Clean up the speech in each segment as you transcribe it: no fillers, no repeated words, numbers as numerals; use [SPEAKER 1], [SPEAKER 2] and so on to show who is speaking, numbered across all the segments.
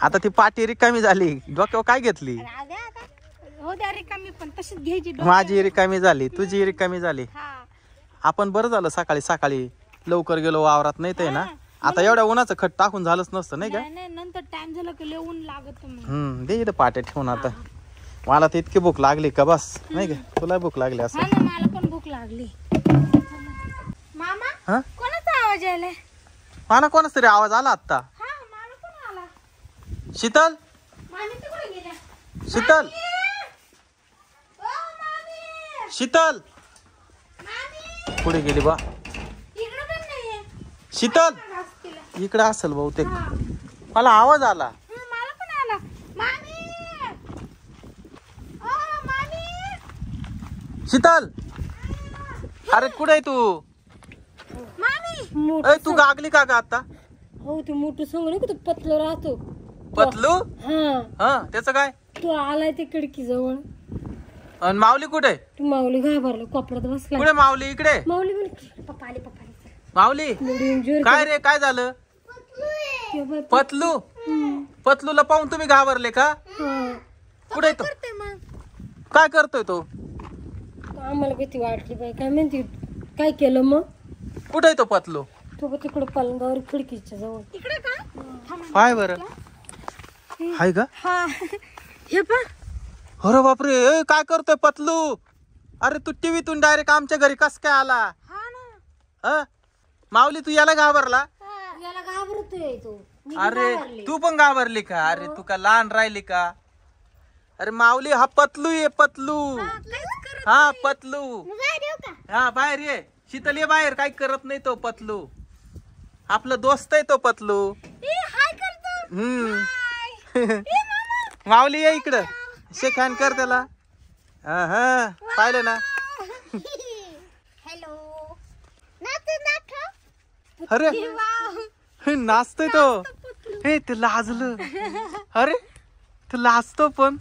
[SPEAKER 1] आता ती पाटी रिकामी झाली, डोक्यावर काय घेतली?
[SPEAKER 2] हो द्या रिकामी, पण तशीच घ्यायची.
[SPEAKER 1] माझी रिकामी झाली, तुझी रिकामी झाली. आपण बरं झालं सकाळी सकाळी लवकर गेलो वावरात, नाही ते ना आता एवढ्या उन्हाचं खत टाकून झालंच नसतं नाही का?
[SPEAKER 2] नंतर टाइम झाला की ऊन लागत.
[SPEAKER 1] दे इथं पाट्या ठेवून. आता मला तर इतकी भूक लागली का बस, नाही का? तुला भूक लागली असं?
[SPEAKER 2] मला पण भूक लागली. मामा कोणाचा आवाज यायलाय?
[SPEAKER 1] मला कोणाच तरी आवाज आला आता.
[SPEAKER 2] मला पण आला.
[SPEAKER 1] शीतल, शीतल, शीतल पुढे गेली बा. शीतल इकडे असेल बहुतेक, मला आवाज आला.
[SPEAKER 2] मला पण आला.
[SPEAKER 1] शीतल, अरे कुठे आहे तू? तू गागली का ग आता?
[SPEAKER 2] हो ते मोठं सांगू तू पतलो राहतो.
[SPEAKER 1] पतलू? हा त्याच काय?
[SPEAKER 2] तू आलाय ते खिडकी जवळ.
[SPEAKER 1] आणि माऊली कुठे?
[SPEAKER 2] तू माऊली घाबरला कोपऱ्यात बसला.
[SPEAKER 1] कुठे माऊली? इकडे.
[SPEAKER 2] माऊली पप्पा आले.
[SPEAKER 1] माऊली काय रे, काय झालं? पतलू, पतलूला पाहून तुम्ही घाबरले का? कुठे तो? काय करतोय तो?
[SPEAKER 2] आम्हाला भीती वाटली बाई, काय म्हणते काय केलं मग?
[SPEAKER 1] कुठे तो पतलू?
[SPEAKER 2] तो तिकडे पलंगावर खिडकीच्या जवळ. इकडे का?
[SPEAKER 1] पाय बर हाय का?
[SPEAKER 2] हे पा.
[SPEAKER 1] अरे बापरे, काय करतोय पतलू? अरे तू टीव्हीतून डायरेक्ट आमच्या घरी कस काय आला? माऊली तू याला घाबरला?
[SPEAKER 2] याला घाबरतोय तो.
[SPEAKER 1] अरे तू पण घाबरली का? अरे तू का लहान राहिली का? अरे माऊली हा पतलू ये, पतलू. हा पतलू. हा बाहेर ये. शीतल ये बाहेर. काय करत नाही तो पतलू, आपला दोस्त आहे तो पतलू. माऊली ये इकडं, शेक हँड कर त्याला. पाहिलं ना? अरे नाचतोय तो. हे ते लाजलं. अरे ते लाजतो पण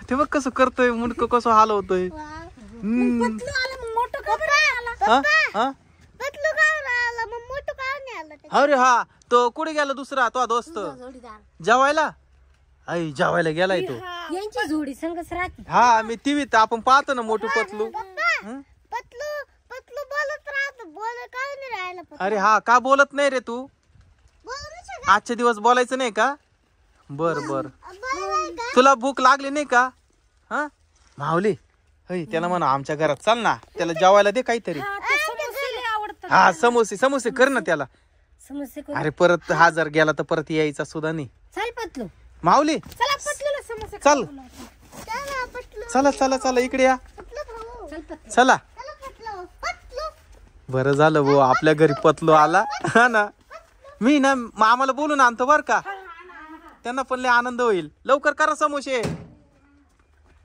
[SPEAKER 1] ते बघ कसं करतोय, मुंडक कसं हलवतोय. अरे हा तो कुठे गेला दुसरा तो दोस्त? जेवायला. आई जेवायला गेलाय तो.
[SPEAKER 2] यांची जोडी संगच राहते.
[SPEAKER 1] हा मी टीव्हीत आपण पाहतो ना मोठू पतलू. अरे हा का बोलत नाही रे तू? आजचे दिवस बोलायचं नाही का? बर बर. तुला भूक लागली नाही का? हा माऊली त्याला म्हणा आमच्या घरात चाल ना, त्याला जेवायला दे काहीतरी. हा समोसे समोसे कर ना त्याला. अरे परत हा जर गेला तर परत यायचा सुद्धा नाही.
[SPEAKER 2] चल पतलू.
[SPEAKER 1] माऊली चल. चला चला चला इकडे या. चला. बरं झालं भाऊ आपल्या घरी पतलू आला. हा ना, मी ना मामाला बोलून आणतो बर का, त्यांना पण लय आनंद होईल. लवकर करा समोसे.